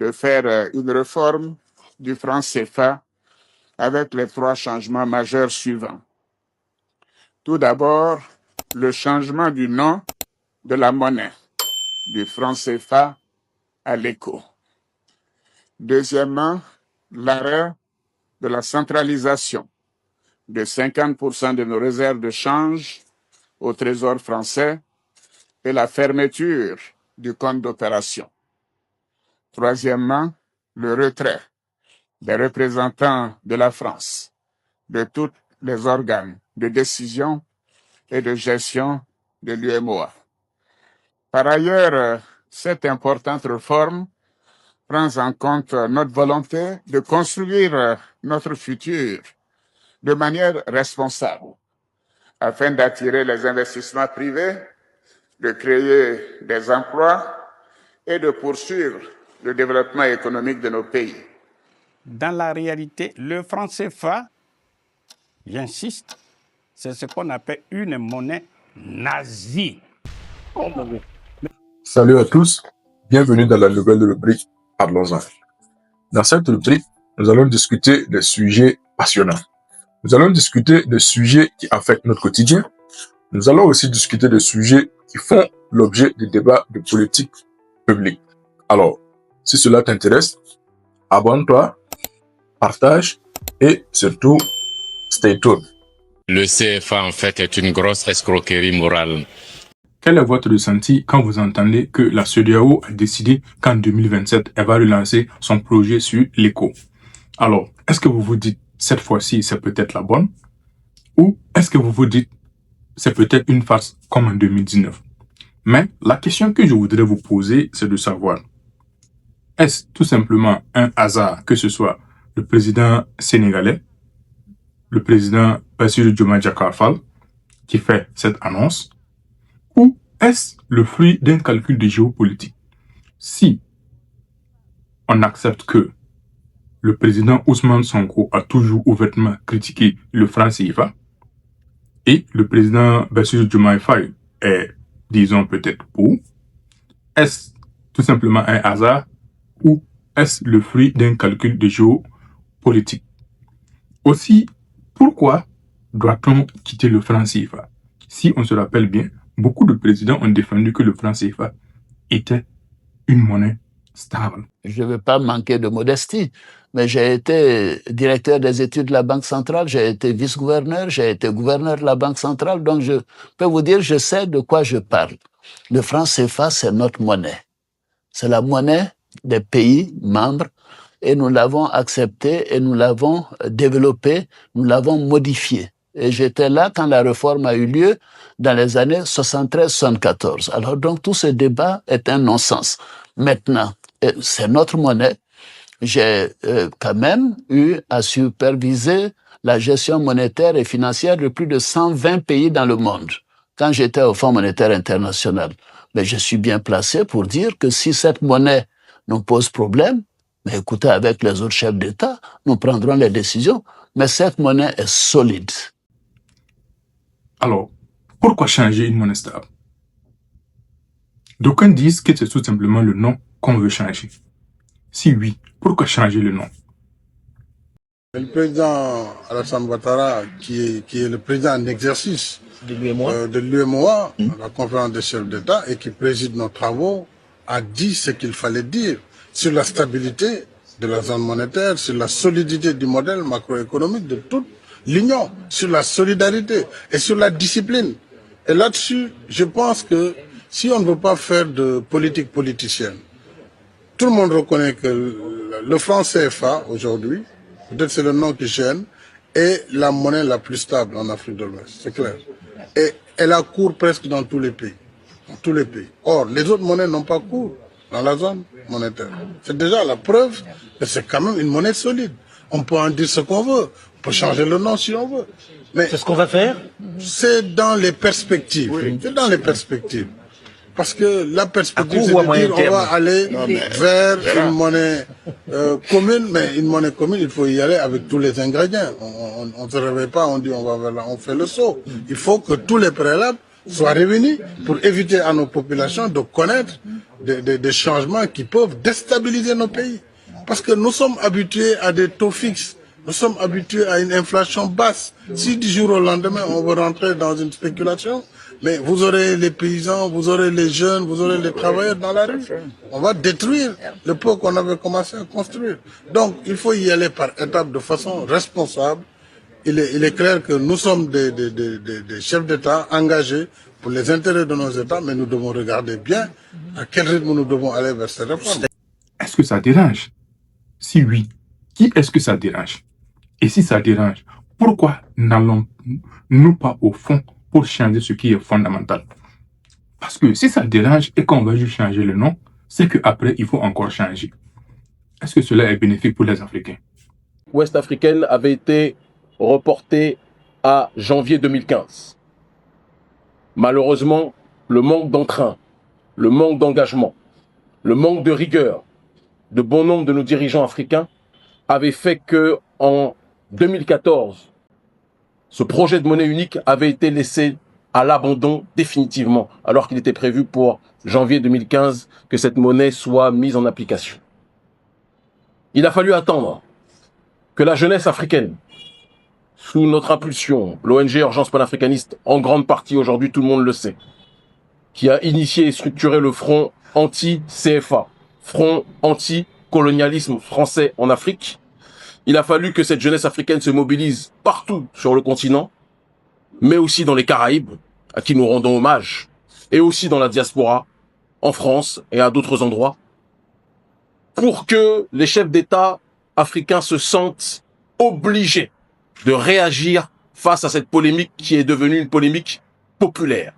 de faire une réforme du franc CFA avec les 3 changements majeurs suivants. Tout d'abord, le changement du nom de la monnaie, du franc CFA à l'éco. Deuxièmement, l'arrêt de la centralisation de 50% de nos réserves de change au Trésor français et la fermeture du compte d'opération. Troisièmement, le retrait des représentants de la France de tous les organes de décision et de gestion de l'UEMOA. Par ailleurs, cette importante réforme prend en compte notre volonté de construire notre futur de manière responsable, afin d'attirer les investissements privés, de créer des emplois et de poursuivre le développement économique de nos pays. Dans la réalité, le franc CFA, j'insiste, c'est ce qu'on appelle une monnaie nazie. Salut à tous, bienvenue dans la nouvelle rubrique Parlons-en. Dans cette rubrique, nous allons discuter des sujets passionnants. Nous allons discuter des sujets qui affectent notre quotidien. Nous allons aussi discuter des sujets qui font l'objet de débats de politique publique. Alors, si cela t'intéresse, abonne-toi, partage et surtout, stay tuned. Le CFA, en fait, est une grosse escroquerie morale. Quel est votre ressenti quand vous entendez que la CEDEAO a décidé qu'en 2027, elle va relancer son projet sur l'éco? Alors, est-ce que vous vous dites, cette fois-ci, c'est peut-être la bonne? Ou est-ce que vous vous dites, c'est peut-être une farce comme en 2019? Mais la question que je voudrais vous poser, c'est de savoir, est-ce tout simplement un hasard que ce soit le président sénégalais, le président Bassirou Diomaye Diakhar Faye, qui fait cette annonce, ou est-ce le fruit d'un calcul de géopolitique? Si on accepte que le président Ousmane Sonko a toujours ouvertement critiqué le franc CFA et le président Bassirou Diomaye Faye est, disons peut-être pour, est-ce tout simplement un hasard ou est-ce le fruit d'un calcul de géopolitique? Aussi, pourquoi doit-on quitter le franc CFA? Si on se rappelle bien, beaucoup de présidents ont défendu que le franc CFA était une monnaie stable. Je ne veux pas manquer de modestie, mais j'ai été directeur des études de la Banque centrale, j'ai été vice-gouverneur, j'ai été gouverneur de la Banque centrale, donc je peux vous dire, je sais de quoi je parle. Le franc CFA, c'est notre monnaie. C'est la monnaie des pays membres et nous l'avons acceptée et nous l'avons développée, nous l'avons modifiée. Et j'étais là quand la réforme a eu lieu dans les années 73-74. Alors donc tout ce débat est un non-sens. Maintenant, c'est notre monnaie. J'ai quand même eu à superviser la gestion monétaire et financière de plus de 120 pays dans le monde quand j'étais au Fonds monétaire international. Mais je suis bien placé pour dire que si cette monnaie nous pose problème, mais écoutez, avec les autres chefs d'État, nous prendrons les décisions. Mais cette monnaie est solide. Alors, pourquoi changer une monnaie stable? D'aucuns disent que c'est tout simplement le nom qu'on veut changer. Si oui, pourquoi changer le nom? Le président Alassane Ouattara, qui est le président en exercice de l'UEMOA, la conférence des chefs d'État, et qui préside nos travaux, a dit ce qu'il fallait dire sur la stabilité de la zone monétaire, sur la solidité du modèle macroéconomique de toute l'Union, sur la solidarité et sur la discipline. Et là-dessus, je pense que si on ne veut pas faire de politique politicienne, tout le monde reconnaît que le franc CFA, aujourd'hui, peut-être c'est le nom qui gêne, est la monnaie la plus stable en Afrique de l'Ouest, c'est clair. Et elle a cours presque dans tous les pays. Dans tous les pays. Or, les autres monnaies n'ont pas cours dans la zone monétaire. C'est déjà la preuve que c'est quand même une monnaie solide. On peut en dire ce qu'on veut. On peut changer le nom si on veut. Mais c'est ce qu'on va faire? C'est dans les perspectives. Oui. C'est dans les perspectives. Parce que la perspective, c'est de dire on va aller vers une monnaie commune, mais une monnaie commune, il faut y aller avec tous les ingrédients. On ne se réveille pas, on dit on va vers là, on fait le saut. Il faut que tous les préalables soient réunis pour éviter à nos populations de connaître des changements qui peuvent déstabiliser nos pays. Parce que nous sommes habitués à des taux fixes. Nous sommes habitués à une inflation basse. Si du jour au lendemain, on veut rentrer dans une spéculation, mais vous aurez les paysans, vous aurez les jeunes, vous aurez les travailleurs dans la rue. On va détruire le peu qu'on avait commencé à construire. Donc, il faut y aller par étapes de façon responsable. Il est clair que nous sommes des chefs d'État engagés pour les intérêts de nos États, mais nous devons regarder bien à quel rythme nous devons aller vers ces réformes. Est-ce que ça dérange? Si oui, qui est-ce que ça dérange? Et si ça dérange, pourquoi n'allons-nous pas au fond pour changer ce qui est fondamental? Parce que si ça dérange et qu'on va juste changer le nom, c'est qu'après, il faut encore changer. Est-ce que cela est bénéfique pour les Africains? Ouest africaine avait été reportée à janvier 2015. Malheureusement, le manque d'entrain, le manque d'engagement, le manque de rigueur de bon nombre de nos dirigeants africains avait fait que en 2014, ce projet de monnaie unique avait été laissé à l'abandon définitivement, alors qu'il était prévu pour janvier 2015 que cette monnaie soit mise en application. Il a fallu attendre que la jeunesse africaine, sous notre impulsion, l'ONG Urgence panafricaniste, en grande partie aujourd'hui, tout le monde le sait, qui a initié et structuré le front anti-CFA, front anti-colonialisme français en Afrique. Il a fallu que cette jeunesse africaine se mobilise partout sur le continent, mais aussi dans les Caraïbes, à qui nous rendons hommage, et aussi dans la diaspora, en France et à d'autres endroits, pour que les chefs d'État africains se sentent obligés de réagir face à cette polémique qui est devenue une polémique populaire.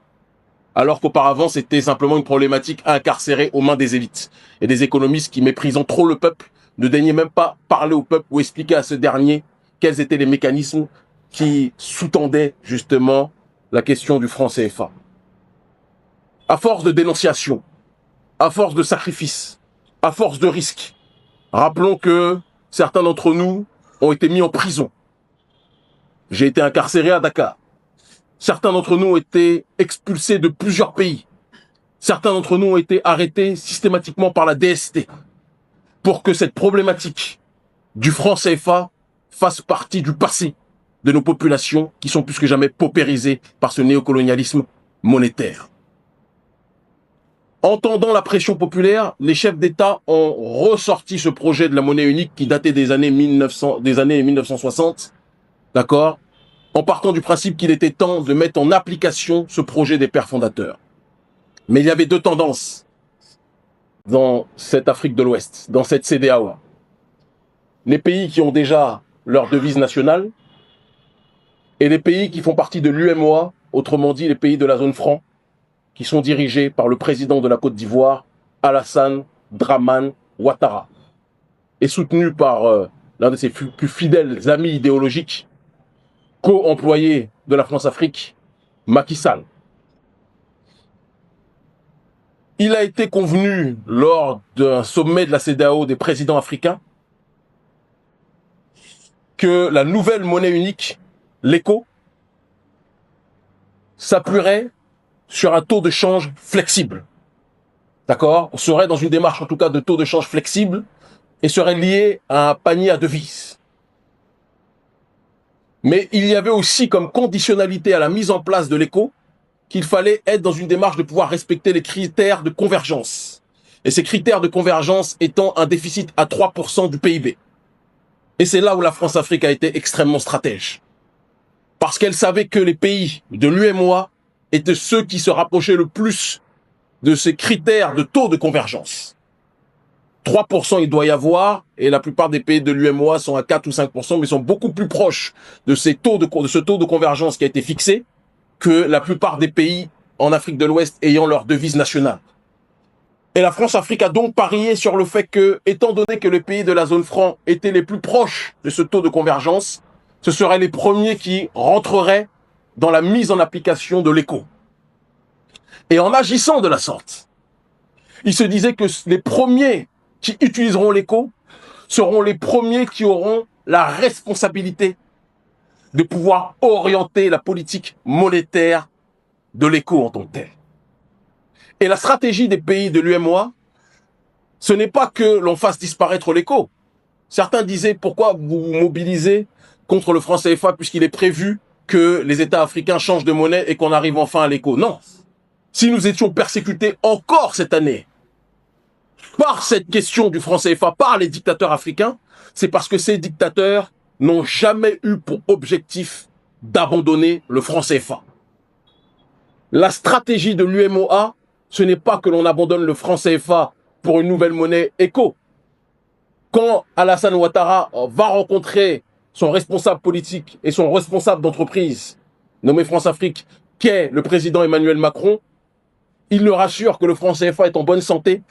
Alors qu'auparavant, c'était simplement une problématique incarcérée aux mains des élites et des économistes qui, méprisant trop le peuple, ne daignaient même pas parler au peuple ou expliquer à ce dernier quels étaient les mécanismes qui sous-tendaient justement la question du franc CFA. À force de dénonciation, à force de sacrifices, à force de risques, rappelons que certains d'entre nous ont été mis en prison. J'ai été incarcéré à Dakar. Certains d'entre nous ont été expulsés de plusieurs pays. Certains d'entre nous ont été arrêtés systématiquement par la DST pour que cette problématique du franc CFA fasse partie du passé de nos populations qui sont plus que jamais paupérisées par ce néocolonialisme monétaire. Entendant la pression populaire, les chefs d'État ont ressorti ce projet de la monnaie unique qui datait des années 1960, d'accord, en partant du principe qu'il était temps de mettre en application ce projet des pères fondateurs. Mais il y avait deux tendances dans cette Afrique de l'Ouest, dans cette CEDEAO. Les pays qui ont déjà leur devise nationale et les pays qui font partie de l'UEMOA, autrement dit les pays de la zone franc, qui sont dirigés par le président de la Côte d'Ivoire, Alassane Dramane Ouattara, et soutenus par l'un de ses plus fidèles amis idéologiques, co-employé de la France-Afrique, Macky Sall. Il a été convenu lors d'un sommet de la CEDEAO des présidents africains que la nouvelle monnaie unique, l'ECO, s'appuierait sur un taux de change flexible. D'accord? On serait dans une démarche en tout cas de taux de change flexible et serait lié à un panier à devises. Mais il y avait aussi comme conditionnalité à la mise en place de l'ECO qu'il fallait être dans une démarche de pouvoir respecter les critères de convergence. Et ces critères de convergence étant un déficit à 3% du PIB. Et c'est là où la France-Afrique a été extrêmement stratège. Parce qu'elle savait que les pays de l'UEMOA étaient ceux qui se rapprochaient le plus de ces critères de taux de convergence. 3% il doit y avoir, et la plupart des pays de l'UEMOA sont à 4 ou 5%, mais sont beaucoup plus proches de ce taux de convergence qui a été fixé que la plupart des pays en Afrique de l'Ouest ayant leur devise nationale. Et la France-Afrique a donc parié sur le fait que, étant donné que les pays de la zone franc étaient les plus proches de ce taux de convergence, ce seraient les premiers qui rentreraient dans la mise en application de l'ECO. Et en agissant de la sorte, il se disait que les premiers qui utiliseront l'ECO seront les premiers qui auront la responsabilité de pouvoir orienter la politique monétaire de l'ECO en tant que tel. Et la stratégie des pays de l'UEMOA, ce n'est pas que l'on fasse disparaître l'éco. Certains disaient pourquoi vous vous mobilisez contre le franc CFA puisqu'il est prévu que les États africains changent de monnaie et qu'on arrive enfin à l'éco. Non. Si nous étions persécutés encore cette année par cette question du franc CFA, par les dictateurs africains, c'est parce que ces dictateurs n'ont jamais eu pour objectif d'abandonner le franc CFA. La stratégie de l'UEMOA, ce n'est pas que l'on abandonne le franc CFA pour une nouvelle monnaie éco. Quand Alassane Ouattara va rencontrer son responsable politique et son responsable d'entreprise, nommé France-Afrique, qu'est le président Emmanuel Macron, il le rassure que le franc CFA est en bonne santé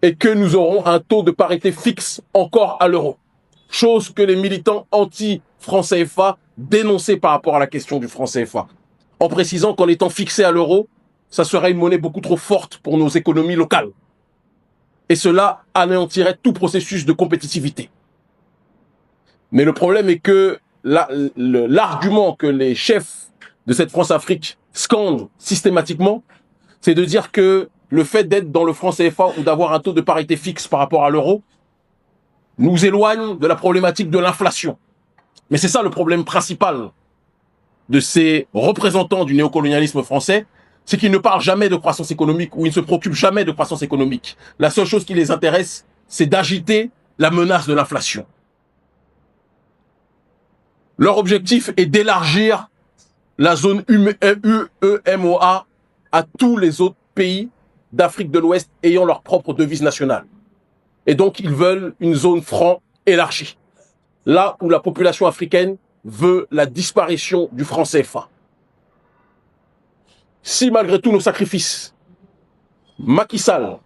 et que nous aurons un taux de parité fixe encore à l'euro. Chose que les militants anti-franc CFA dénonçaient par rapport à la question du franc CFA. En précisant qu'en étant fixé à l'euro, ça serait une monnaie beaucoup trop forte pour nos économies locales. Et cela anéantirait tout processus de compétitivité. Mais le problème est que l'argument que les chefs de cette France-Afrique scandent systématiquement, c'est de dire que le fait d'être dans le franc CFA ou d'avoir un taux de parité fixe par rapport à l'euro nous éloigne de la problématique de l'inflation. Mais c'est ça le problème principal de ces représentants du néocolonialisme français, c'est qu'ils ne parlent jamais de croissance économique ou ils ne se préoccupent jamais de croissance économique. La seule chose qui les intéresse, c'est d'agiter la menace de l'inflation. Leur objectif est d'élargir la zone UEMOA à tous les autres pays d'Afrique de l'Ouest ayant leur propre devise nationale. Et donc, ils veulent une zone franc élargie. Là où la population africaine veut la disparition du franc CFA. Si malgré tous nos sacrifices, Macky Sall,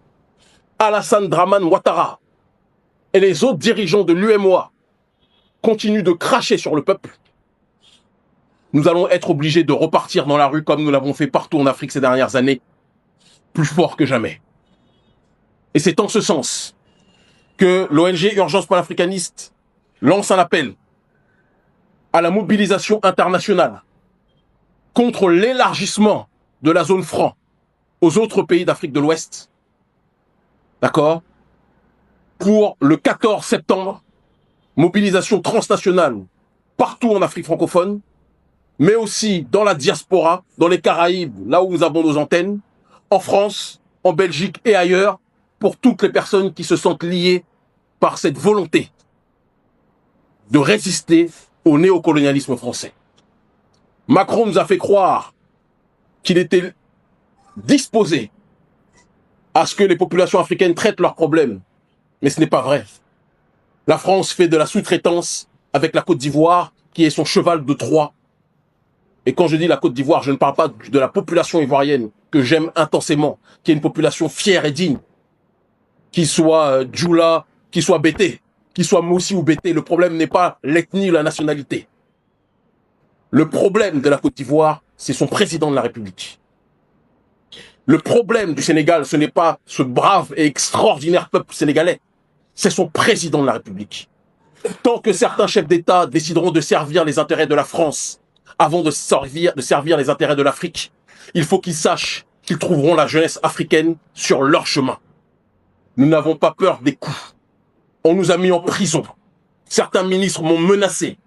Alassane Dramane Ouattara et les autres dirigeants de l'UEMOA continuent de cracher sur le peuple, nous allons être obligés de repartir dans la rue comme nous l'avons fait partout en Afrique ces dernières années, plus fort que jamais. Et c'est en ce sens que l'ONG Urgence panafricaniste lance un appel à la mobilisation internationale contre l'élargissement de la zone franc aux autres pays d'Afrique de l'Ouest, d'accord, pour le 14 septembre, mobilisation transnationale partout en Afrique francophone, mais aussi dans la diaspora, dans les Caraïbes, là où nous avons nos antennes, en France, en Belgique et ailleurs, pour toutes les personnes qui se sentent liées par cette volonté de résister au néocolonialisme français. Macron nous a fait croire qu'il était disposé à ce que les populations africaines traitent leurs problèmes, mais ce n'est pas vrai. La France fait de la sous-traitance avec la Côte d'Ivoire, qui est son cheval de Troie. Et quand je dis la Côte d'Ivoire, je ne parle pas de la population ivoirienne, que j'aime intensément, qui est une population fière et digne, qu'il soit Djoula, qu'il soit Bété, qu'il soit Moussi ou Bété. Le problème n'est pas l'ethnie ou la nationalité. Le problème de la Côte d'Ivoire, c'est son président de la République. Le problème du Sénégal, ce n'est pas ce brave et extraordinaire peuple sénégalais, c'est son président de la République. Tant que certains chefs d'État décideront de servir les intérêts de la France avant de servir les intérêts de l'Afrique, il faut qu'ils sachent qu'ils trouveront la jeunesse africaine sur leur chemin. Nous n'avons pas peur des coups. On nous a mis en prison. Certains ministres m'ont menacé.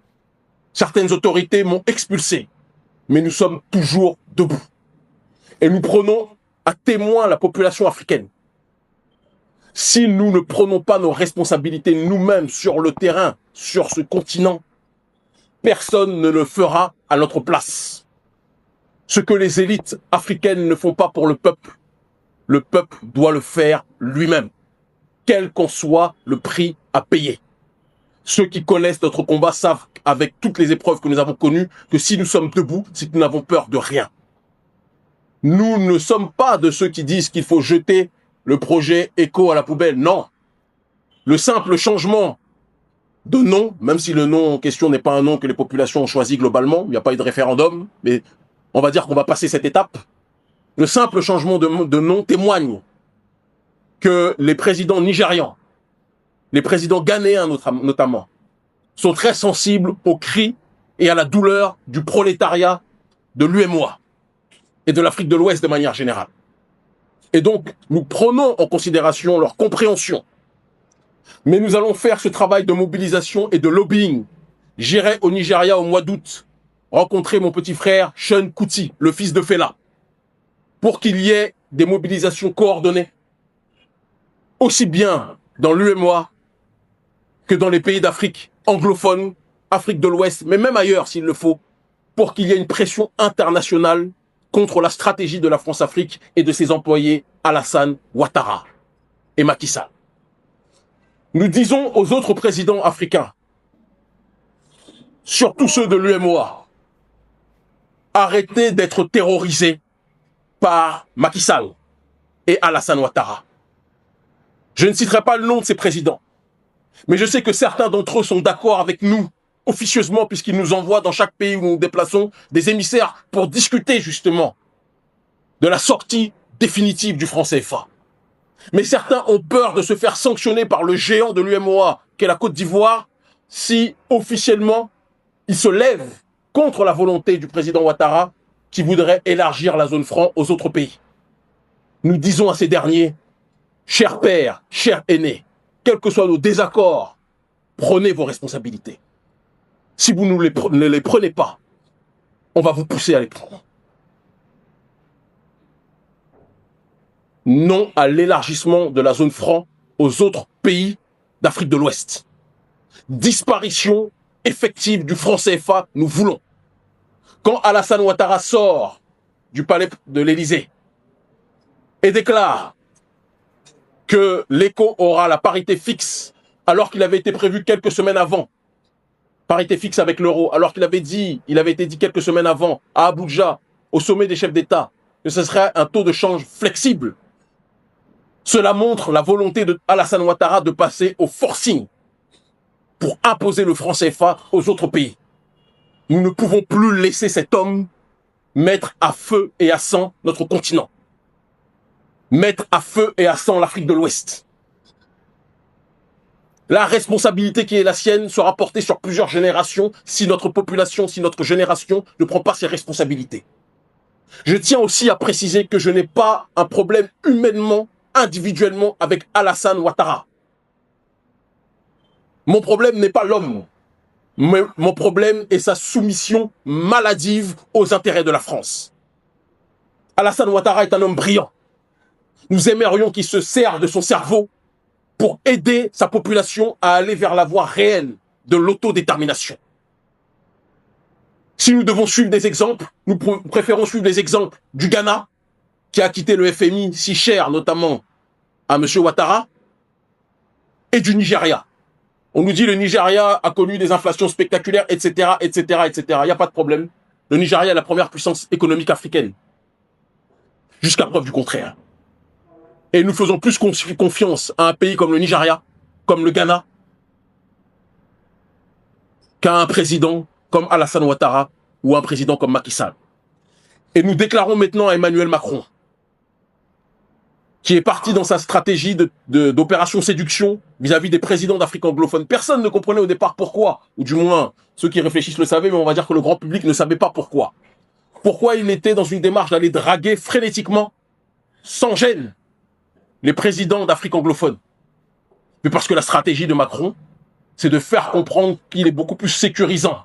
Certaines autorités m'ont expulsé. Mais nous sommes toujours debout. Et nous prenons à témoin la population africaine. Si nous ne prenons pas nos responsabilités nous-mêmes sur le terrain, sur ce continent, personne ne le fera à notre place. Ce que les élites africaines ne font pas pour le peuple doit le faire lui-même, quel qu'en soit le prix à payer. Ceux qui connaissent notre combat savent, avec toutes les épreuves que nous avons connues, que si nous sommes debout, c'est que nous n'avons peur de rien. Nous ne sommes pas de ceux qui disent qu'il faut jeter le projet ECO à la poubelle. Non. Le simple changement de nom, même si le nom en question n'est pas un nom que les populations ont choisi globalement, il n'y a pas eu de référendum, mais on va dire qu'on va passer cette étape. Le simple changement de nom témoigne que les présidents nigérians, les présidents ghanéens notamment, sont très sensibles aux cris et à la douleur du prolétariat de l'UEMOA. et de l'Afrique de l'Ouest de manière générale. Et donc, nous prenons en considération leur compréhension. Mais nous allons faire ce travail de mobilisation et de lobbying. J'irai au Nigeria au mois d'août rencontrer mon petit frère Sean Kuti, le fils de Fela, pour qu'il y ait des mobilisations coordonnées, aussi bien dans l'UEMOA que dans les pays d'Afrique anglophone, Afrique de l'Ouest, mais même ailleurs s'il le faut, pour qu'il y ait une pression internationale contre la stratégie de la France-Afrique et de ses employés Alassane Ouattara et Macky Sall. Nous disons aux autres présidents africains, surtout ceux de l'UEMOA, arrêtez d'être terrorisés par Macky Sall et Alassane Ouattara. Je ne citerai pas le nom de ces présidents, mais je sais que certains d'entre eux sont d'accord avec nous, officieusement, puisqu'ils nous envoient dans chaque pays où nous nous déplaçons des émissaires pour discuter justement de la sortie définitive du franc CFA. Mais certains ont peur de se faire sanctionner par le géant de l'UEMOA, qu'est la Côte d'Ivoire, si officiellement ils se lèvent contre la volonté du président Ouattara qui voudrait élargir la zone franc aux autres pays. Nous disons à ces derniers, chers pères, chers aînés, quels que soient nos désaccords, prenez vos responsabilités. Si vous ne les prenez pas, on va vous pousser à les prendre. Non à l'élargissement de la zone franc aux autres pays d'Afrique de l'Ouest. Disparition effective du franc CFA, nous voulons. Quand Alassane Ouattara sort du palais de l'Élysée et déclare que l'ECO aura la parité fixe, alors qu'il avait été prévu quelques semaines avant, parité fixe avec l'euro, alors qu'il avait été dit quelques semaines avant, à Abuja, au sommet des chefs d'État, que ce serait un taux de change flexible. Cela montre la volonté de Alassane Ouattara de passer au forcing pour imposer le franc CFA aux autres pays. Nous ne pouvons plus laisser cet homme mettre à feu et à sang notre continent. Mettre à feu et à sang l'Afrique de l'Ouest. La responsabilité qui est la sienne sera portée sur plusieurs générations si notre population, si notre génération ne prend pas ses responsabilités. Je tiens aussi à préciser que je n'ai pas un problème humainement, individuellement avec Alassane Ouattara. Mon problème n'est pas l'homme. Mon problème est sa soumission maladive aux intérêts de la France. Alassane Ouattara est un homme brillant. Nous aimerions qu'il se serve de son cerveau pour aider sa population à aller vers la voie réelle de l'autodétermination. Si nous devons suivre des exemples, nous préférons suivre les exemples du Ghana, qui a quitté le FMI si cher, notamment à M. Ouattara, et du Nigeria. On nous dit le Nigeria a connu des inflations spectaculaires, etc., etc., etc. Il n'y a pas de problème. Le Nigeria est la première puissance économique africaine. Jusqu'à preuve du contraire. Et nous faisons plus confiance à un pays comme le Nigeria, comme le Ghana, qu'à un président comme Alassane Ouattara ou un président comme Macky Sall. Et nous déclarons maintenant à Emmanuel Macron, qui est parti dans sa stratégie d'opération séduction vis-à-vis des présidents d'Afrique anglophone. Personne ne comprenait au départ pourquoi, ou du moins ceux qui réfléchissent le savaient, mais on va dire que le grand public ne savait pas pourquoi. Pourquoi il était dans une démarche d'aller draguer frénétiquement, sans gêne, les présidents d'Afrique anglophone. Mais parce que la stratégie de Macron, c'est de faire comprendre qu'il est beaucoup plus sécurisant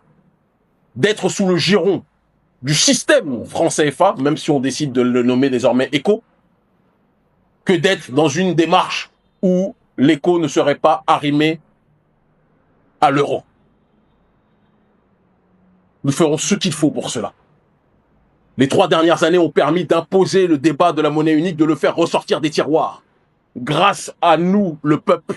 d'être sous le giron du système franc CFA, même si on décide de le nommer désormais ECO, que d'être dans une démarche où l'ECO ne serait pas arrimé à l'euro. Nous ferons ce qu'il faut pour cela. Les 3 dernières années ont permis d'imposer le débat de la monnaie unique, de le faire ressortir des tiroirs. Grâce à nous, le peuple.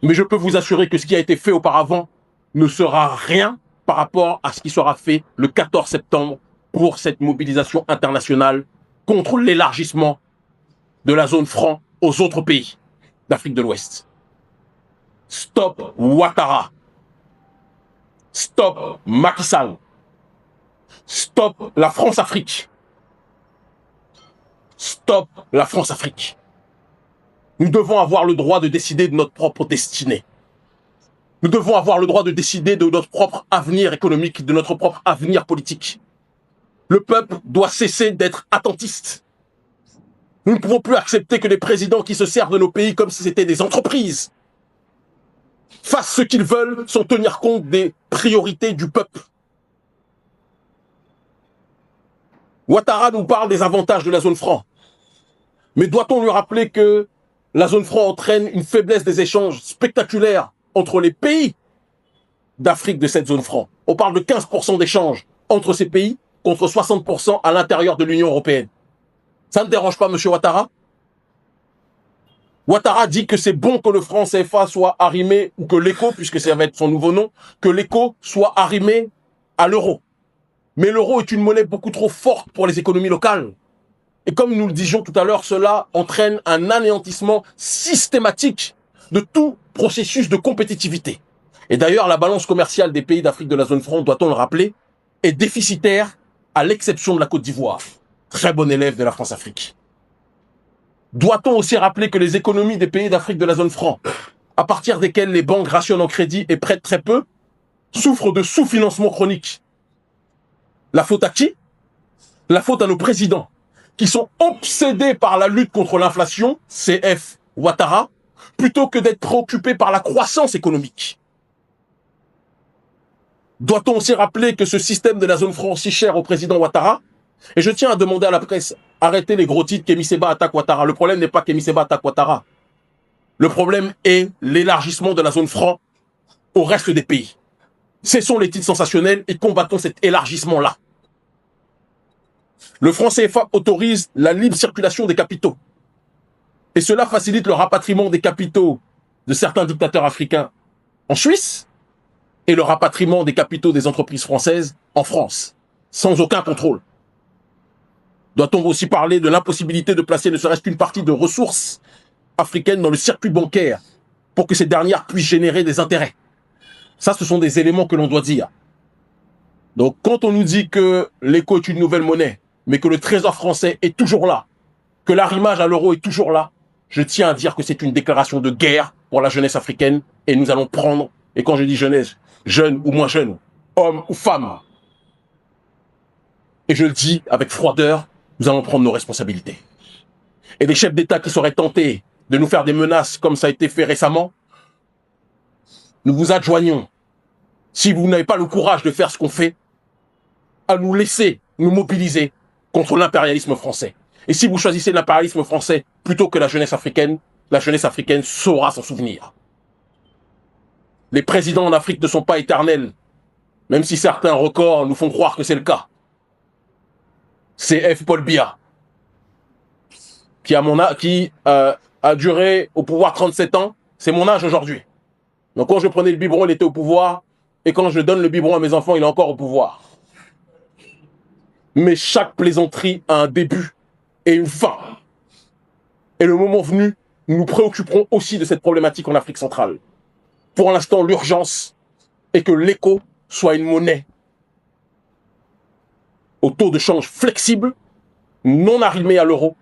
Mais je peux vous assurer que ce qui a été fait auparavant ne sera rien par rapport à ce qui sera fait le 14 septembre pour cette mobilisation internationale contre l'élargissement de la zone franc aux autres pays d'Afrique de l'Ouest. Stop Ouattara. Stop Macky Sall. Stop la France-Afrique. Stop la France-Afrique. Nous devons avoir le droit de décider de notre propre destinée. Nous devons avoir le droit de décider de notre propre avenir économique, de notre propre avenir politique. Le peuple doit cesser d'être attentiste. Nous ne pouvons plus accepter que les présidents qui se servent de nos pays comme si c'était des entreprises fassent ce qu'ils veulent sans tenir compte des priorités du peuple. Ouattara nous parle des avantages de la zone franc. Mais doit-on lui rappeler que la zone franc entraîne une faiblesse des échanges spectaculaires entre les pays d'Afrique de cette zone franc? On parle de 15% d'échanges entre ces pays contre 60% à l'intérieur de l'Union européenne. Ça ne dérange pas M. Ouattara? Ouattara dit que c'est bon que le franc CFA soit arrimé, ou que l'éco, puisque ça va être son nouveau nom, que l'éco soit arrimé à l'euro. Mais l'euro est une monnaie beaucoup trop forte pour les économies locales. Et comme nous le disions tout à l'heure, cela entraîne un anéantissement systématique de tout processus de compétitivité. Et d'ailleurs, la balance commerciale des pays d'Afrique de la zone franc, doit-on le rappeler, est déficitaire à l'exception de la Côte d'Ivoire. Très bon élève de la France-Afrique. Doit-on aussi rappeler que les économies des pays d'Afrique de la zone franc, à partir desquelles les banques rationnent en crédit et prêtent très peu, souffrent de sous-financement chronique? La faute à qui? La faute à nos présidents, qui sont obsédés par la lutte contre l'inflation, CF Ouattara, plutôt que d'être préoccupés par la croissance économique. Doit-on aussi rappeler que ce système de la zone franc si cher au président Ouattara, et je tiens à demander à la presse, arrêtez les gros titres, Kémy Séba attaque Ouattara. Le problème n'est pas Kémy Séba attaque Ouattara. Le problème est l'élargissement de la zone franc au reste des pays. Cessons les titres sensationnels et combattons cet élargissement-là. Le franc CFA autorise la libre circulation des capitaux. Et cela facilite le rapatriement des capitaux de certains dictateurs africains en Suisse et le rapatriement des capitaux des entreprises françaises en France, sans aucun contrôle. Doit-on aussi parler de l'impossibilité de placer ne serait-ce qu'une partie de ressources africaines dans le circuit bancaire pour que ces dernières puissent générer des intérêts? Ça, ce sont des éléments que l'on doit dire. Donc, quand on nous dit que l'éco est une nouvelle monnaie, mais que le trésor français est toujours là, que l'arrimage à l'euro est toujours là, je tiens à dire que c'est une déclaration de guerre pour la jeunesse africaine, et nous allons prendre, et quand je dis jeunesse, jeune ou moins jeune, homme ou femme, et je le dis avec froideur, nous allons prendre nos responsabilités. Et les chefs d'État qui seraient tentés de nous faire des menaces comme ça a été fait récemment, nous vous adjoignons, si vous n'avez pas le courage de faire ce qu'on fait, à nous laisser nous mobiliser contre l'impérialisme français. Et si vous choisissez l'impérialisme français plutôt que la jeunesse africaine saura s'en souvenir. Les présidents en Afrique ne sont pas éternels, même si certains records nous font croire que c'est le cas. C'est F. Paul Biya, qui a duré au pouvoir 37 ans, c'est mon âge aujourd'hui. Donc quand je prenais le biberon, il était au pouvoir, et quand je donne le biberon à mes enfants, il est encore au pouvoir. Mais chaque plaisanterie a un début et une fin. Et le moment venu, nous nous préoccuperons aussi de cette problématique en Afrique centrale. Pour l'instant, l'urgence est que l'éco soit une monnaie au taux de change flexible, non arrimée à l'euro,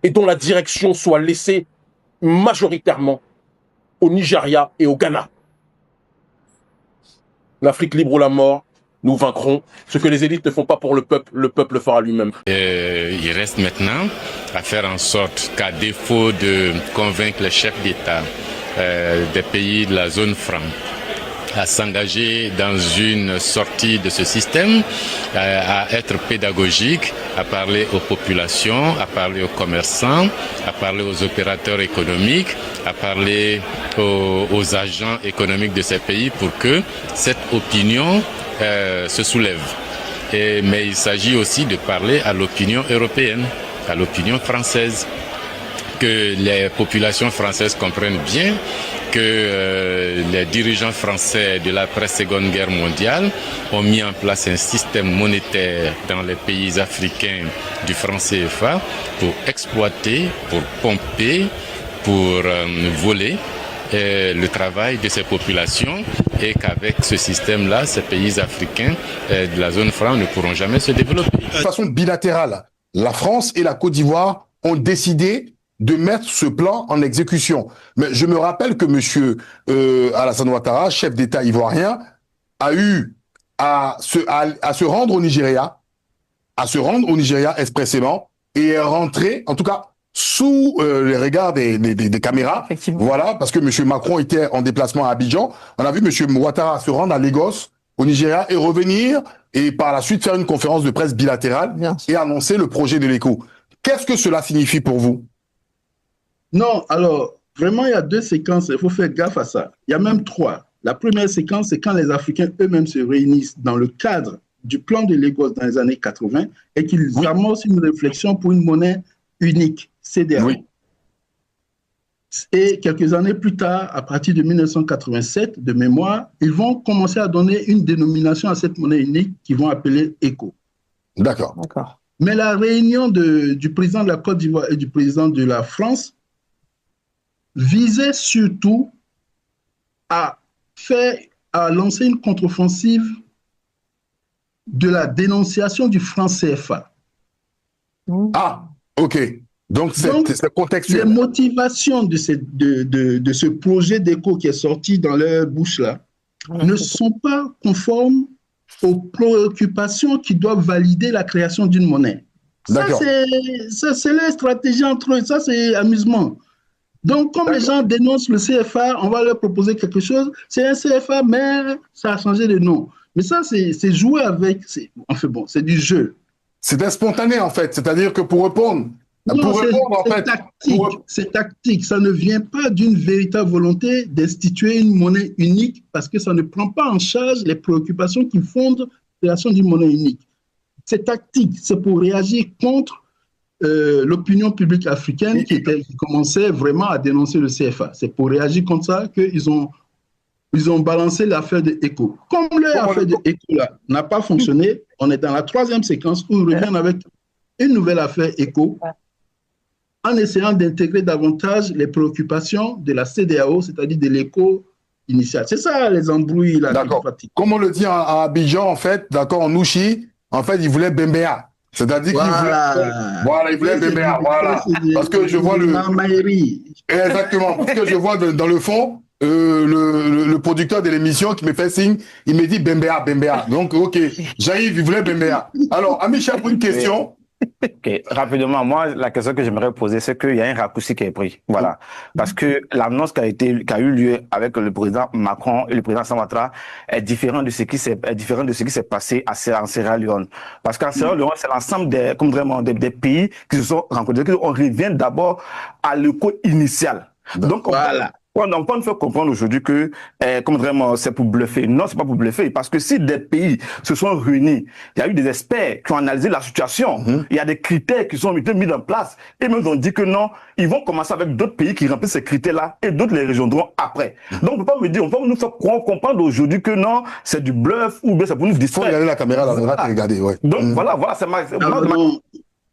et dont la direction soit laissée majoritairement au Nigeria et au Ghana. L'Afrique libre ou la mort, nous vaincrons. Ce que les élites ne font pas pour le peuple le fera lui-même. Il reste maintenant à faire en sorte qu'à défaut de convaincre les chefs d'État des pays de la zone franc à s'engager dans une sortie de ce système, à être pédagogique, à parler aux populations, à parler aux commerçants, à parler aux opérateurs économiques, à parler aux agents économiques de ces pays pour que cette opinion se soulève. Mais il s'agit aussi de parler à l'opinion européenne, à l'opinion française, que les populations françaises comprennent bien que les dirigeants français de l'après-Seconde Guerre mondiale ont mis en place un système monétaire dans les pays africains du franc CFA pour exploiter, pour pomper, pour voler le travail de ces populations, et qu'avec ce système-là, ces pays africains de la zone franc ne pourront jamais se développer. De façon bilatérale, la France et la Côte d'Ivoire ont décidé de mettre ce plan en exécution. Mais je me rappelle que monsieur Alassane Ouattara, chef d'État ivoirien, a eu à se rendre au Nigeria à se rendre au Nigeria expressément et est rentré, en tout cas, sous les regards des caméras. Voilà, parce que M. Macron était en déplacement à Abidjan. On a vu M. Ouattara se rendre à Lagos, au Nigeria, et revenir, et par la suite faire une conférence de presse bilatérale et annoncer le projet de l'ECO. Qu'est-ce que cela signifie pour vous? Non, alors, vraiment, il y a 2 séquences, il faut faire gaffe à ça. Il y a même 3. La première séquence, c'est quand les Africains eux-mêmes se réunissent dans le cadre du plan de Lagos dans les années 80 et qu'ils amorcent une réflexion pour une monnaie unique, CDAO. Oui. Et quelques années plus tard, à partir de 1987, de mémoire, ils vont commencer à donner une dénomination à cette monnaie unique qu'ils vont appeler ECO. D'accord. Mais la réunion du président de la Côte d'Ivoire et du président de la France visait surtout à lancer une contre-offensive de la dénonciation du franc CFA. Ah, ok. Donc, c'est contextuel. Les motivations de ce projet d'éco qui est sorti dans leur bouche là ne sont pas conformes aux préoccupations qui doivent valider la création d'une monnaie. Ça, c'est leur stratégie entre eux. Ça, c'est amusement. Donc, comme les gens dénoncent le CFA, on va leur proposer quelque chose. C'est un CFA, mais ça a changé de nom. Mais ça, c'est jouer avec. Enfin bon, c'est du jeu. C'était spontané, en fait. C'est-à-dire que pour répondre. Non, c'est tactique. Ça ne vient pas d'une véritable volonté d'instituer une monnaie unique parce que ça ne prend pas en charge les préoccupations qui fondent la création d'une monnaie unique. C'est tactique. C'est pour réagir contre l'opinion publique africaine qui commençait vraiment à dénoncer le CFA. C'est pour réagir contre ça qu'ils ont balancé l'affaire de ECO. Comme l'affaire de ECO n'a pas fonctionné, on est dans la 3e séquence où ils reviennent avec une nouvelle affaire ECO en essayant d'intégrer davantage les préoccupations de la CEDEAO, c'est-à-dire de l'ECO initial. C'est ça les embrouilles là. D'accord. Comme on le dit à Abidjan, en fait, d'accord, en Ouchi, en fait, ils voulaient Bembea. C'est-à-dire qu'ils voulaient Bembea. Voilà. Parce que je vois Exactement. Parce que je vois dans le fond, le producteur de l'émission qui me fait signe, il me dit Bembea. Donc, ok, Jaïf, il voulait Bembea. Alors, Amichel, pour une question. Okay. Rapidement, moi, la question que j'aimerais poser, c'est qu'il y a un raccourci qui est pris. Voilà. Parce que l'annonce qui a eu lieu avec le président Macron et le président Ouattara est différente de ce qui s'est passé en Sierra Leone. Parce qu'en Sierra Leone, c'est l'ensemble des pays qui se sont rencontrés. On revient d'abord à l'écho initial. Donc, voilà. On peut nous faire comprendre aujourd'hui que c'est pour bluffer. Non, c'est pas pour bluffer. Parce que si des pays se sont réunis, il y a eu des experts qui ont analysé la situation. Il y a des critères qui sont mis en place. Et même ils ont dit que non, ils vont commencer avec d'autres pays qui remplissent ces critères-là et d'autres les rejoindront après. Donc on peut pas me dire, on peut nous faire comprendre aujourd'hui que non, c'est du bluff ou bien c'est pour nous distraire. Il faut regarder la caméra dans le et regarder, ouais. Donc voilà, c'est ma...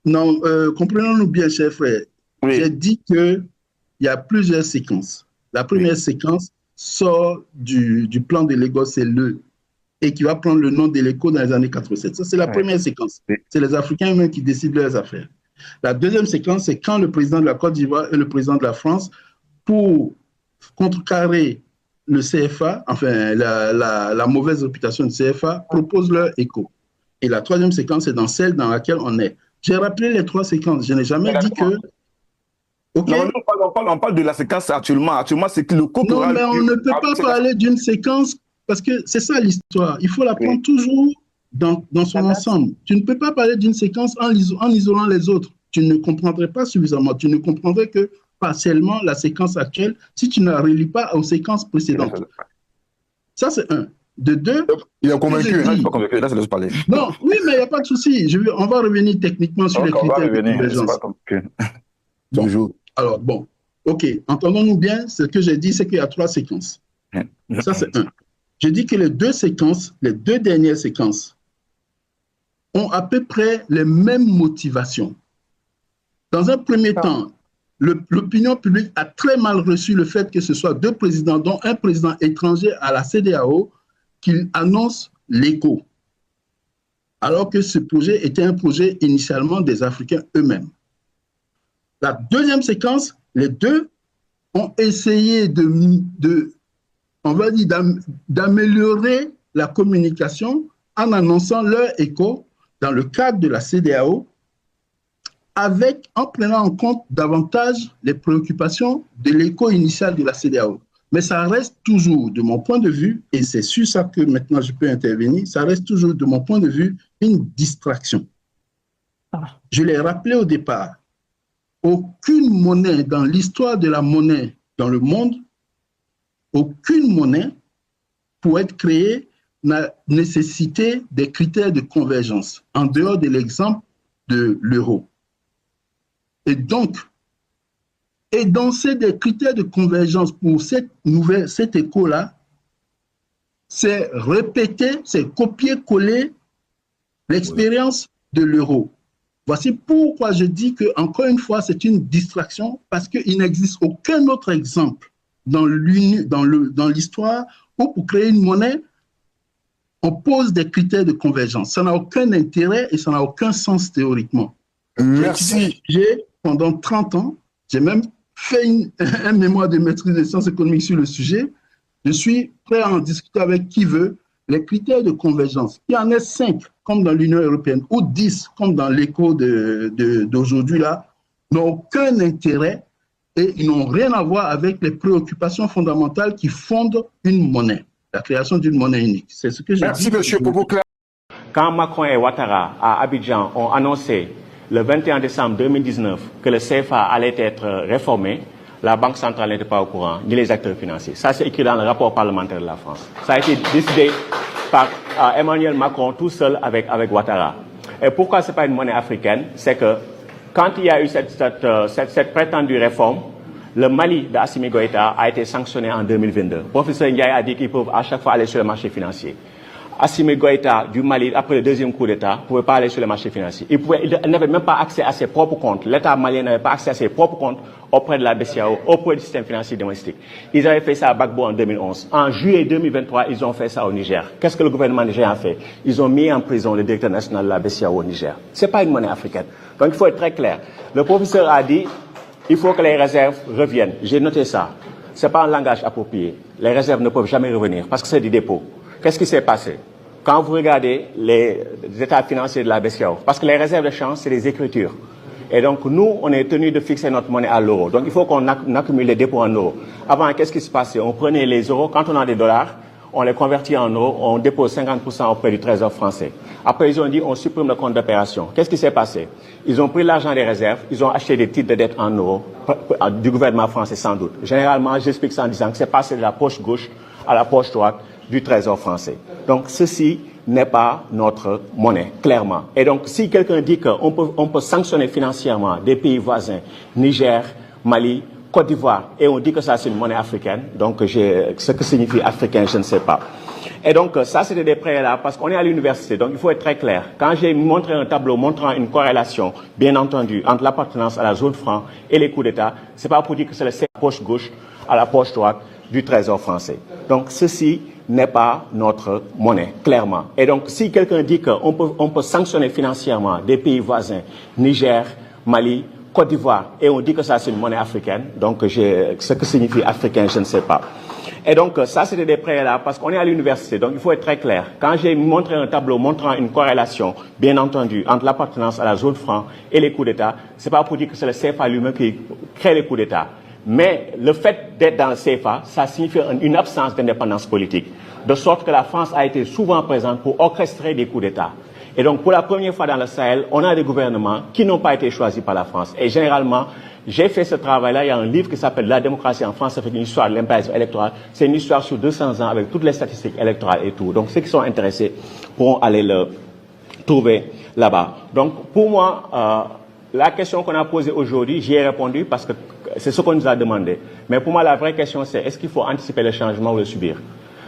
Non, comprenons-nous bien, cher frère. Oui. J'ai dit qu'il y a plusieurs séquences. La première séquence sort du plan de Lagos, et qui va prendre le nom de l'ECO dans les années 87. Ça, c'est la première séquence. C'est les Africains eux-mêmes qui décident leurs affaires. La deuxième séquence, c'est quand le président de la Côte d'Ivoire et le président de la France, pour contrecarrer le CFA, enfin la mauvaise réputation du CFA, proposent leur ECO. Et la troisième séquence, c'est dans celle dans laquelle on est. J'ai rappelé les 3 séquences. Je n'ai jamais dit que... Okay. Non, on parle de la séquence actuellement. Actuellement, c'est que le couple... Non, mais on ne peut pas parler d'une séquence parce que c'est ça l'histoire. Il faut la prendre toujours dans son ensemble. Tu ne peux pas parler d'une séquence en isolant les autres. Tu ne comprendrais pas suffisamment. Tu ne comprendrais que partiellement la séquence actuelle si tu ne la relis pas aux séquences précédentes. Ça, c'est un. De 2... Il est convaincu. Là, je ne suis pas convaincu. Là, je laisse parler. Non, oui, mais il n'y a pas de souci. On va revenir techniquement sur les critères de convergence. Toujours. Alors, bon, ok, entendons-nous bien, ce que j'ai dit, c'est qu'il y a 3 séquences. Ça, c'est un. J'ai dit que les 2 séquences, les 2 dernières séquences, ont à peu près les mêmes motivations. Dans un premier temps, l'opinion publique a très mal reçu le fait que ce soit 2 présidents, dont un président étranger à la CEDEAO, qui annoncent l'ECO, alors que ce projet était un projet initialement des Africains eux-mêmes. La deuxième séquence, les 2 ont essayé d'améliorer la communication en annonçant leur ECO, dans le cadre de la CEDEAO, en prenant en compte davantage les préoccupations de l'écho initial de la CEDEAO. Mais ça reste toujours, de mon point de vue, et c'est sur ça que maintenant je peux intervenir, ça reste toujours, de mon point de vue, une distraction. Je l'ai rappelé au départ, aucune monnaie dans l'histoire de la monnaie dans le monde, aucune monnaie, pour être créée, n'a nécessité des critères de convergence, en dehors de l'exemple de l'euro. Et donc, énoncer des critères de convergence pour cet écho-là, c'est répéter, c'est copier-coller l'expérience de l'euro. Voici pourquoi je dis que, encore une fois, c'est une distraction, parce qu'il n'existe aucun autre exemple dans l'histoire où, pour créer une monnaie, on pose des critères de convergence. Ça n'a aucun intérêt et ça n'a aucun sens théoriquement. Merci. Pendant 30 ans, j'ai même fait un mémoire de maîtrise des sciences économiques sur le sujet. Je suis prêt à en discuter avec qui veut. Les critères de convergence, il y en a 5 comme dans l'Union européenne ou 10 comme dans l'écho d'aujourd'hui là, n'ont aucun intérêt et ils n'ont rien à voir avec les préoccupations fondamentales qui fondent une monnaie, la création d'une monnaie unique. C'est ce que j'ai dit. Merci, monsieur Popocla. Quand Macron et Ouattara à Abidjan ont annoncé le 21 décembre 2019 que le CFA allait être réformé, la Banque centrale n'était pas au courant, ni les acteurs financiers. Ça, c'est écrit dans le rapport parlementaire de la France. Ça a été décidé par Emmanuel Macron tout seul avec Ouattara. Et pourquoi ce n'est pas une monnaie africaine? C'est que quand il y a eu cette prétendue réforme, le Mali d'Assimi Goïta a été sanctionné en 2022. Le professeur Ndiaye a dit qu'ils peuvent à chaque fois aller sur le marché financier. Assimi Goïta du Mali, après le deuxième coup d'État, ne pouvait pas aller sur le marché financier. Il n'avait même pas accès à ses propres comptes. L'État malien n'avait pas accès à ses propres comptes auprès de la BCEAO, auprès du système financier domestique. Ils avaient fait ça à Gbagbo en 2011. En juillet 2023, ils ont fait ça au Niger. Qu'est-ce que le gouvernement nigérien a fait? Ils ont mis en prison le directeur national de la BCEAO au Niger. Ce n'est pas une monnaie africaine. Donc il faut être très clair. Le professeur a dit il faut que les réserves reviennent. J'ai noté ça. Ce n'est pas un langage approprié. Les réserves ne peuvent jamais revenir parce que c'est du dépôt. Qu'est-ce qui s'est passé? Quand vous regardez les états financiers de la BCEAO, parce que les réserves de change, c'est des écritures. Et donc, nous, on est tenu de fixer notre monnaie à l'euro. Donc, il faut qu'on accumule les dépôts en euros. Avant, qu'est-ce qui se passait? On prenait les euros, quand on a des dollars, on les convertit en euros, on dépose 50% auprès du Trésor français. Après, ils ont dit, on supprime le compte d'opération. Qu'est-ce qui s'est passé? Ils ont pris l'argent des réserves, ils ont acheté des titres de dette en euros, du gouvernement français sans doute. Généralement, j'explique ça en disant que c'est passé de la poche gauche à la poche droite du Trésor français. Donc, ceci n'est pas notre monnaie, clairement. Et donc, si quelqu'un dit qu'on peut sanctionner financièrement des pays voisins, Niger, Mali, Côte d'Ivoire, et on dit que ça c'est une monnaie africaine, donc ce que signifie africain, je ne sais pas. Et donc, ça c'était des préalables, parce qu'on est à l'université, donc il faut être très clair. Quand j'ai montré un tableau montrant une corrélation, bien entendu, entre l'appartenance à la zone franc et les coups d'État, c'est pas pour dire que c'est la poche gauche à la poche droite du Trésor français. Donc, ceci n'est pas notre monnaie, clairement. Et donc, si quelqu'un dit qu'on peut sanctionner financièrement des pays voisins, Niger, Mali, Côte d'Ivoire, et on dit que ça c'est une monnaie africaine, donc ce que signifie africain, je ne sais pas. Et donc, ça c'était des préalables, parce qu'on est à l'université, donc il faut être très clair. Quand j'ai montré un tableau montrant une corrélation, bien entendu, entre l'appartenance à la zone franc et les coups d'État, c'est pas pour dire que c'est le CFA lui-même qui crée les coups d'État. Mais le fait d'être dans le CFA, ça signifie une absence d'indépendance politique. De sorte que la France a été souvent présente pour orchestrer des coups d'État. Et donc, pour la première fois dans le Sahel, on a des gouvernements qui n'ont pas été choisis par la France. Et généralement, j'ai fait ce travail-là. Il y a un livre qui s'appelle La démocratie en France, avec une histoire de l'impérialisme électoral. C'est une histoire sur 200 ans avec toutes les statistiques électorales et tout. Donc, ceux qui sont intéressés pourront aller le trouver là-bas. Donc, pour moi, la question qu'on a posée aujourd'hui, j'y ai répondu parce que c'est ce qu'on nous a demandé. Mais pour moi, la vraie question, c'est est-ce qu'il faut anticiper le changement ou le subir?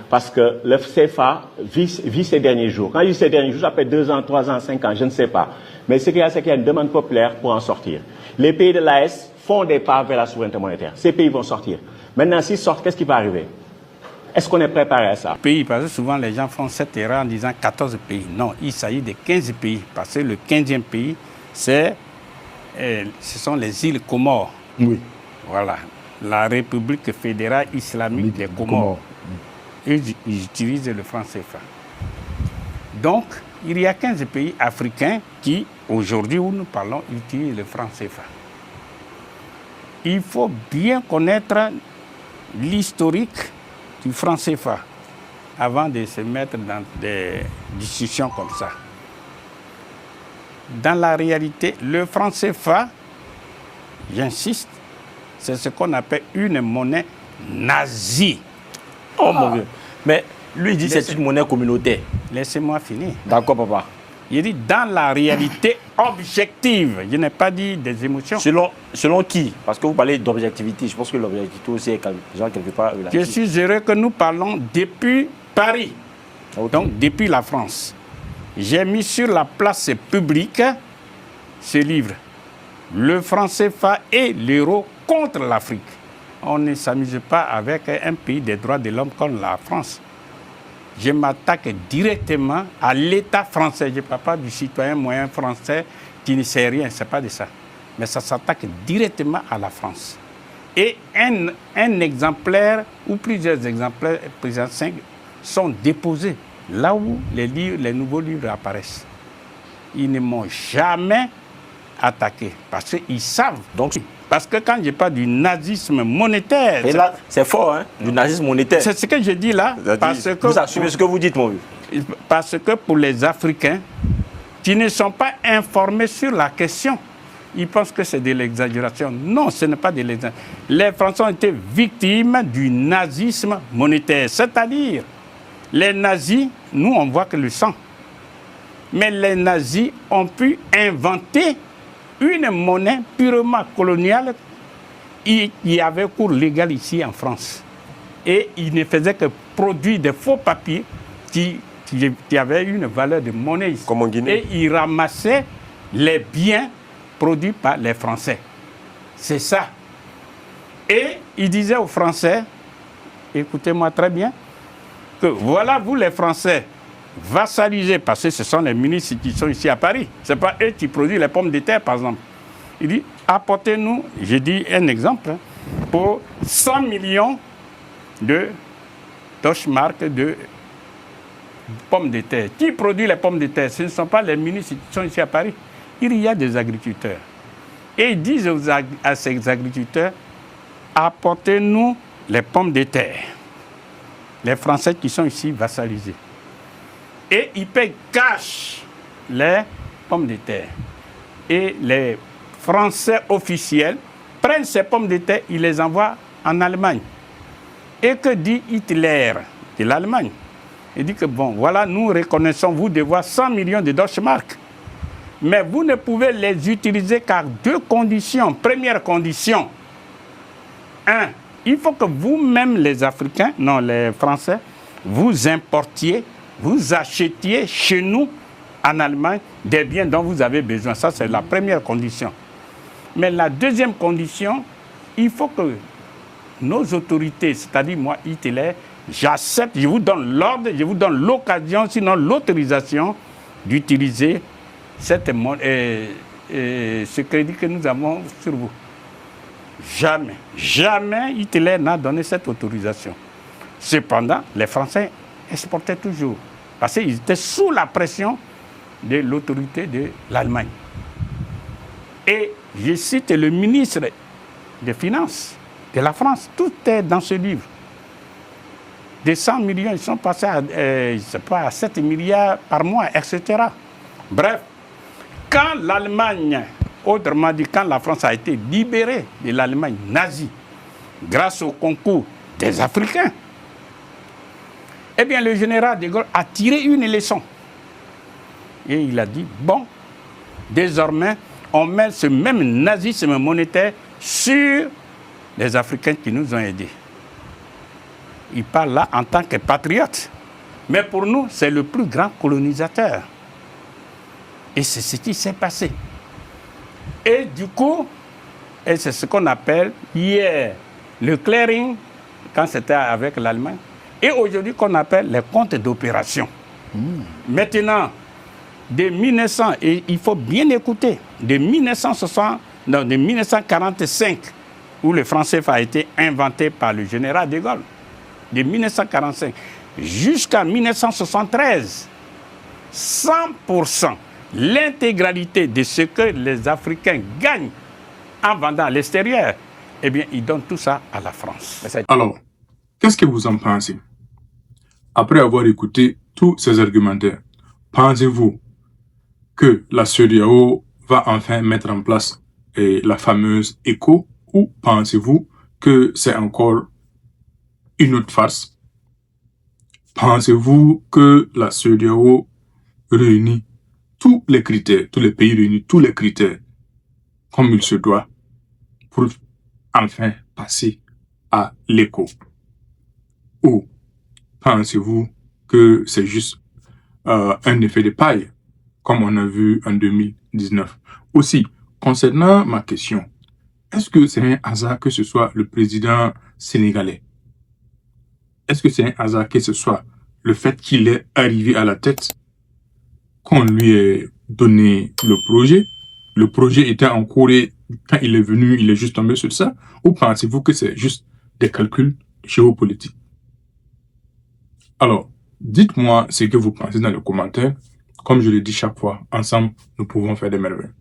Parce que le CFA vit ces derniers jours. Quand je dis ces derniers jours, ça peut être 2 ans, 3 ans, 5 ans, je ne sais pas. Mais ce qu'il y a, c'est qu'il y a une demande populaire pour en sortir. Les pays de l'AES font des pas vers la souveraineté monétaire. Ces pays vont sortir. Maintenant, s'ils sortent, qu'est-ce qui va arriver? Est-ce qu'on est préparé à ça? Pays, parce que souvent les gens font cette erreur en disant 14 pays. Non, il s'agit de 15 pays. Parce que le 15e pays, ce sont les îles Comores. Oui. Voilà. La République fédérale islamique des Comores. Ils utilisent le franc CFA. Donc, il y a 15 pays africains qui, aujourd'hui où nous parlons, utilisent le franc CFA. Il faut bien connaître l'historique du franc CFA avant de se mettre dans des discussions comme ça. Dans la réalité, le franc CFA, j'insiste, c'est ce qu'on appelle une monnaie nazie. Oh mon Dieu. Mais lui il dit que c'est une monnaie communautaire. Laissez-moi finir. D'accord, papa. Il dit dans la réalité objective. Je n'ai pas dit des émotions. Selon qui? Parce que vous parlez d'objectivité. Je pense que l'objectivité aussi est quelque part relative. Je suis heureux que nous parlons depuis Paris, okay. Donc depuis la France. J'ai mis sur la place publique ce livre, Le franc CFA et l'euro contre l'Afrique. On ne s'amuse pas avec un pays des droits de l'homme comme la France. Je m'attaque directement à l'État français. Je ne parle pas du citoyen moyen français qui ne sait rien, ce n'est pas de ça. Mais ça s'attaque directement à la France. Et un exemplaire ou plusieurs exemplaires, 5, sont déposés là où les nouveaux livres apparaissent. Ils ne m'ont jamais attaqué parce qu'ils savent. Donc, parce que quand je parle du nazisme monétaire... Et là, c'est fort, hein, du nazisme monétaire. C'est ce que je dis là. Parce que vous assumez ce que vous dites, mon vieux. Parce que pour les Africains, qui ne sont pas informés sur la question, ils pensent que c'est de l'exagération. Non, ce n'est pas de l'exagération. Les Français ont été victimes du nazisme monétaire. C'est-à-dire, les nazis, nous, on voit que le sang. Mais les nazis ont pu inventer une monnaie purement coloniale qui avait cours légal ici en France. Et ils ne faisaient que produire des faux papiers qui avaient une valeur de monnaie ici. Comme en Guinée. Et ils ramassaient les biens produits par les Français. C'est ça. Et ils disaient aux Français, écoutez-moi très bien, que voilà vous les Français, vassalisés, parce que ce sont les ministres qui sont ici à Paris. Ce n'est pas eux qui produisent les pommes de terre, par exemple. Il dit, apportez-nous, j'ai dit un exemple, pour 100 millions de Deutschmark de pommes de terre. Qui produit les pommes de terre? Ce ne sont pas les ministres qui sont ici à Paris. Il y a des agriculteurs. Et ils disent à ces agriculteurs, apportez-nous les pommes de terre. Les Français qui sont ici vassalisés. Et ils payent cash les pommes de terre. Et les Français officiels prennent ces pommes de terre, ils les envoient en Allemagne. Et que dit Hitler de l'Allemagne? Il dit que bon, voilà, nous reconnaissons, vous devoir 100 millions de Deutschmark. Mais vous ne pouvez les utiliser qu'à 2 conditions. Première condition, 1, il faut que vous-même, les Africains, non, les Français, vous importiez, vous achetiez chez nous, en Allemagne, des biens dont vous avez besoin. Ça, c'est la première condition. Mais la deuxième condition, il faut que nos autorités, c'est-à-dire moi, Hitler, j'accepte, je vous donne l'ordre, je vous donne l'occasion, sinon l'autorisation d'utiliser ce crédit que nous avons sur vous. Jamais, jamais Hitler n'a donné cette autorisation. Cependant, les Français exportaient toujours, parce qu'ils étaient sous la pression de l'autorité de l'Allemagne. Et je cite le ministre des Finances de la France, tout est dans ce livre. Des 100 millions, ils sont passés à 7 milliards par mois, etc. Bref, quand l'Allemagne, autrement dit, quand la France a été libérée de l'Allemagne nazie, grâce au concours des Africains, eh bien, le général de Gaulle a tiré une leçon. Et il a dit, bon, désormais, on met ce même nazisme monétaire sur les Africains qui nous ont aidés. Il parle là en tant que patriote. Mais pour nous, c'est le plus grand colonisateur. Et c'est ce qui s'est passé. Et du coup, et c'est ce qu'on appelle hier le clearing, quand c'était avec l'Allemagne, et aujourd'hui qu'on appelle les comptes d'opération. Maintenant, de 1900, et il faut bien écouter, de 1945, où le franc CFA a été inventé par le général de Gaulle, de 1945 jusqu'à 1973, 100%, l'intégralité de ce que les Africains gagnent en vendant à l'extérieur, eh bien, ils donnent tout ça à la France. Alors, qu'est-ce que vous en pensez? Après avoir écouté tous ces argumentaires, pensez-vous que la CEDEAO va enfin mettre en place la fameuse ECO, ou pensez-vous que c'est encore une autre farce? Pensez-vous que la CEDEAO réunit tous les critères, tous les pays réunissent tous les critères comme il se doit pour enfin passer à l'ECO? Ou pensez-vous que c'est juste un effet de paille, comme on a vu en 2019? Aussi, concernant ma question, est-ce que c'est un hasard que ce soit le président sénégalais? Est-ce que c'est un hasard que ce soit le fait qu'il est arrivé à la tête, qu'on lui ait donné le projet? Le projet était en cours et quand il est venu, il est juste tombé sur ça? Ou pensez-vous que c'est juste des calculs géopolitiques? Alors, dites-moi ce que vous pensez dans les commentaires. Comme je le dis chaque fois, ensemble, nous pouvons faire des merveilles.